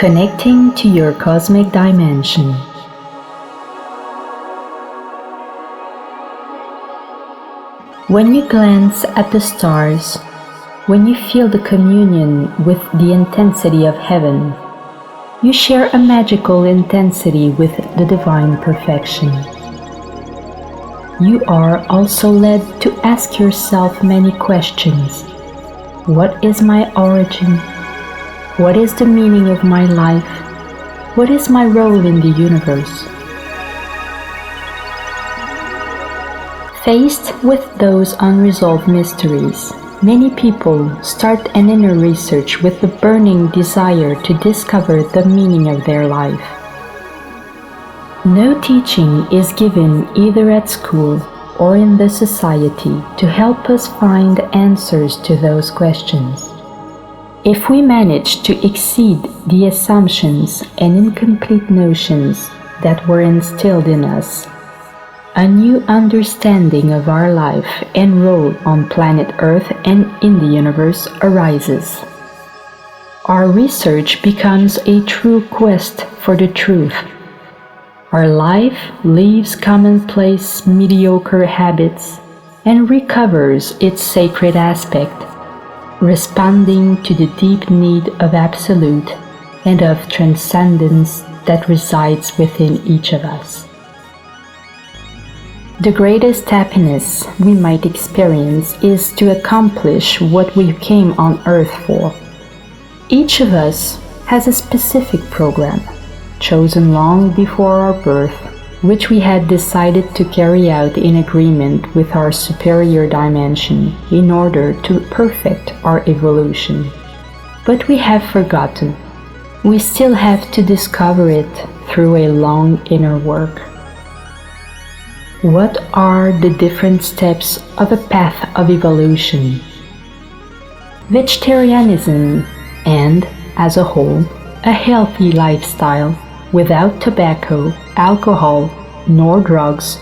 Connecting to your cosmic dimension. When you glance at the stars, when you feel the communion with the intensity of heaven, you share a magical intensity with the divine perfection. You are also led to ask yourself many questions. What is my origin? What is the meaning of my life? What is my role in the universe? Faced with those unresolved mysteries, many people start an inner research with the burning desire to discover the meaning of their life. No teaching is given either at school or in the society to help us find answers to those questions. If we manage to exceed the assumptions and incomplete notions that were instilled in us, a new understanding of our life and role on planet Earth and in the universe arises. Our research becomes a true quest for the truth. Our life leaves commonplace, mediocre habits and recovers its sacred aspect, responding to the deep need of absolute and of transcendence that resides within each of us. The greatest happiness we might experience is to accomplish what we came on earth for. Each of us has a specific program, chosen long before our birth, which we had decided to carry out in agreement with our superior dimension in order to perfect our evolution. But we have forgotten. We still have to discover it through a long inner work. What are the different steps of a path of evolution? Vegetarianism and, as a whole, a healthy lifestyle without tobacco, alcohol, nor drugs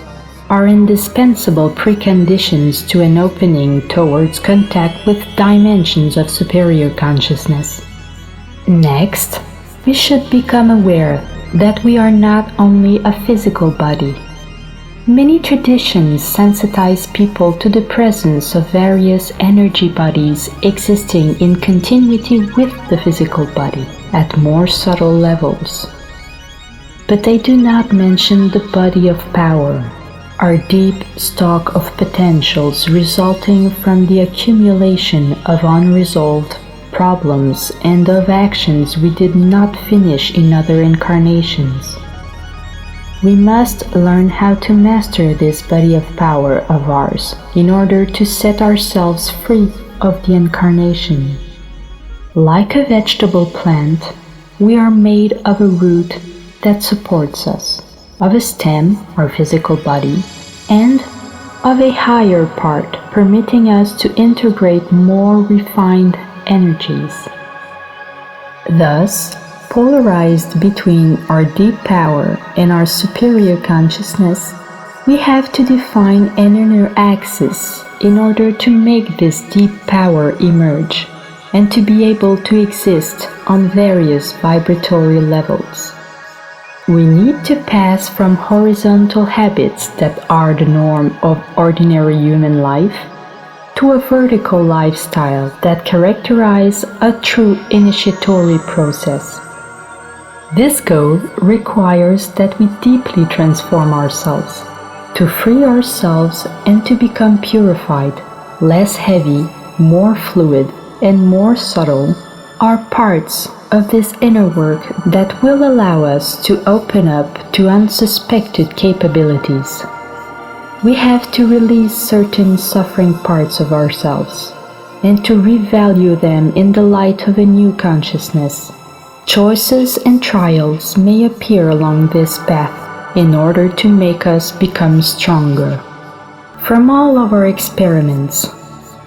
are indispensable preconditions to an opening towards contact with dimensions of superior consciousness. Next, we should become aware that we are not only a physical body. Many traditions sensitize people to the presence of various energy bodies existing in continuity with the physical body at more subtle levels. But they do not mention the body of power, our deep stock of potentials resulting from the accumulation of unresolved problems and of actions we did not finish in other incarnations. We must learn how to master this body of power of ours in order to set ourselves free of the incarnation. Like a vegetable plant, we are made of a root that supports us, of a stem, our physical body, and of a higher part permitting us to integrate more refined energies. Thus, polarized between our deep power and our superior consciousness, we have to define an inner axis in order to make this deep power emerge and to be able to exist on various vibratory levels. We need to pass from horizontal habits that are the norm of ordinary human life to a vertical lifestyle that characterizes a true initiatory process. This goal requires that we deeply transform ourselves, to free ourselves and to become purified, less heavy, more fluid, and more subtle are parts of this inner work that will allow us to open up to unsuspected capabilities. We have to release certain suffering parts of ourselves and to revalue them in the light of a new consciousness. Choices and trials may appear along this path in order to make us become stronger. From all of our experiments,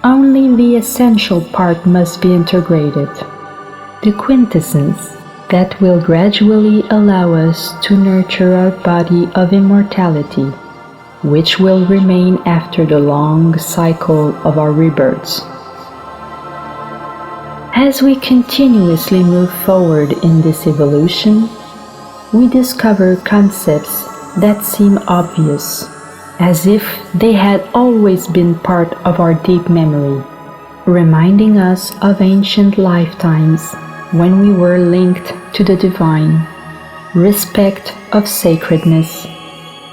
only the essential part must be integrated. The quintessence that will gradually allow us to nurture our body of immortality, which will remain after the long cycle of our rebirths. As we continuously move forward in this evolution, we discover concepts that seem obvious, as if they had always been part of our deep memory, reminding us of ancient lifetimes when we were linked to the divine, respect of sacredness,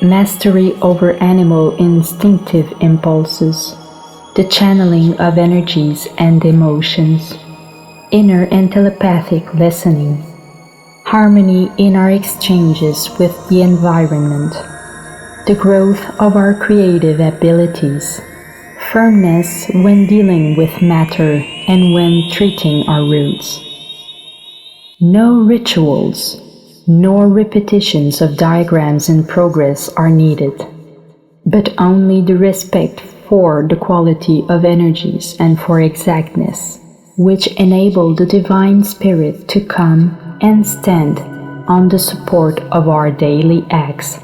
mastery over animal instinctive impulses, the channeling of energies and emotions, inner and telepathic listening, harmony in our exchanges with the environment, the growth of our creative abilities, firmness when dealing with matter and when treating our roots. No rituals, nor repetitions of diagrams in progress are needed, but only the respect for the quality of energies and for exactness, which enable the Divine Spirit to come and stand on the support of our daily acts.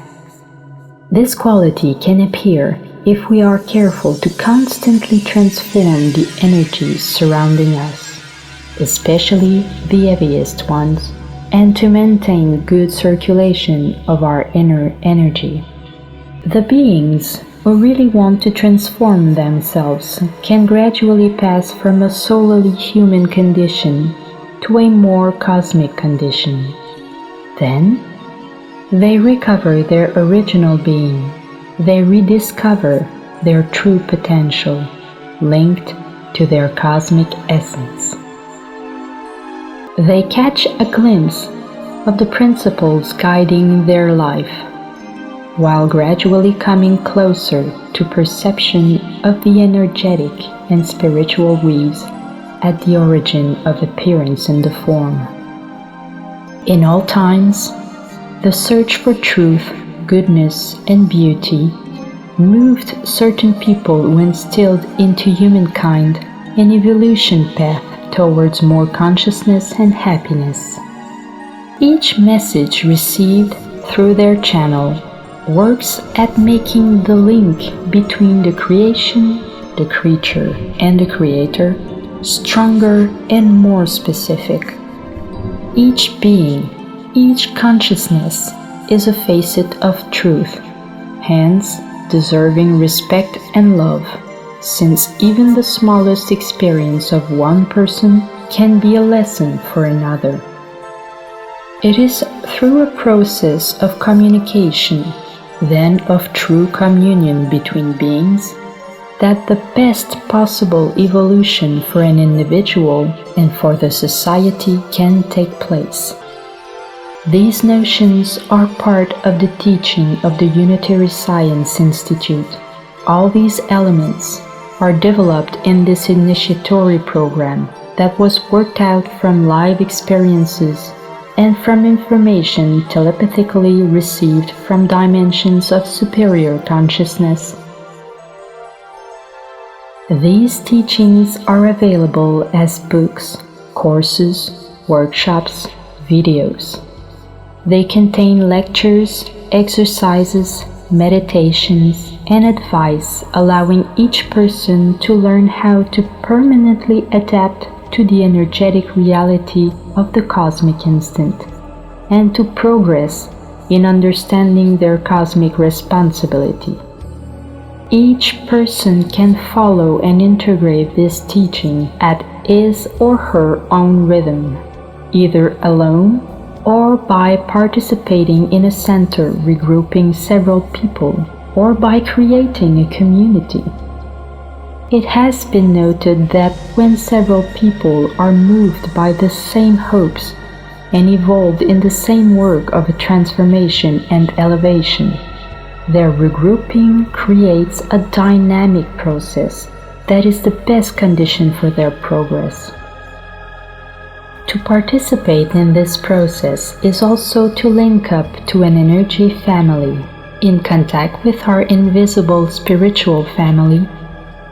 This quality can appear if we are careful to constantly transform the energies surrounding us, especially the heaviest ones, and to maintain good circulation of our inner energy. The beings who really want to transform themselves can gradually pass from a solely human condition to a more cosmic condition. Then, they recover their original being. They rediscover their true potential, linked to their cosmic essence. They catch a glimpse of the principles guiding their life, while gradually coming closer to perception of the energetic and spiritual weaves at the origin of appearance in the form. In all times, the search for truth, goodness, and beauty moved certain people who instilled into humankind an evolution path towards more consciousness and happiness. Each message received through their channel works at making the link between the creation, the creature, and the creator stronger and more specific. Each being, each consciousness is a facet of truth, hence deserving respect and love, since even the smallest experience of one person can be a lesson for another. It is through a process of communication, then of true communion between beings, that the best possible evolution for an individual and for the society can take place. These notions are part of the teaching of the Unitary Science Institute. All these elements are developed in this initiatory program that was worked out from live experiences and from information telepathically received from dimensions of superior consciousness. These teachings are available as books, courses, workshops, videos. They contain lectures, exercises, meditations, and advice allowing each person to learn how to permanently adapt to the energetic reality of the cosmic instant and to progress in understanding their cosmic responsibility. Each person can follow and integrate this teaching at his or her own rhythm, either alone or by participating in a center regrouping several people, or by creating a community. It has been noted that when several people are moved by the same hopes and involved in the same work of transformation and elevation, their regrouping creates a dynamic process that is the best condition for their progress. To participate in this process is also to link up to an energy family, in contact with our invisible spiritual family,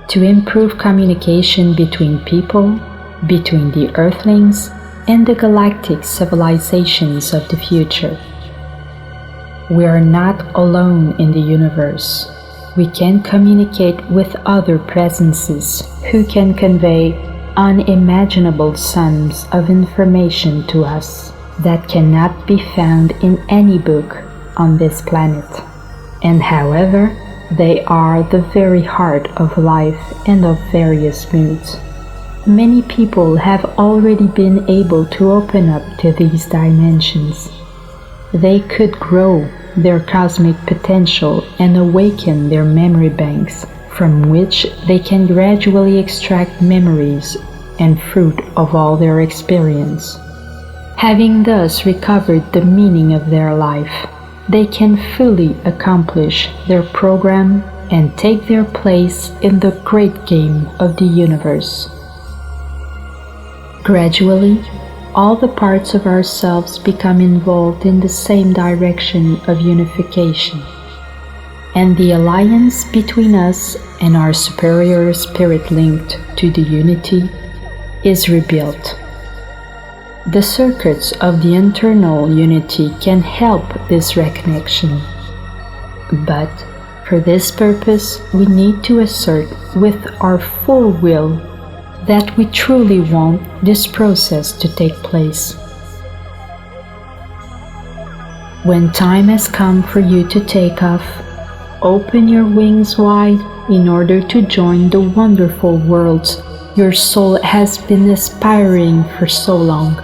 to improve communication between people, between the Earthlings, and the galactic civilizations of the future. We are not alone in the universe. We can communicate with other presences who can convey unimaginable sums of information to us that cannot be found in any book on this planet. And however, they are the very heart of life and of various moods. Many people have already been able to open up to these dimensions. They could grow their cosmic potential and awaken their memory banks, from which they can gradually extract memories and fruit of all their experience. Having thus recovered the meaning of their life, they can fully accomplish their program and take their place in the great game of the universe. Gradually, all the parts of ourselves become involved in the same direction of unification, and the alliance between us and our superior spirit linked to the unity is rebuilt. The circuits of the internal unity can help this reconnection, but for this purpose we need to assert with our full will that we truly want this process to take place. When time has come for you to take off, open your wings wide in order to join the wonderful worlds your soul has been aspiring for so long.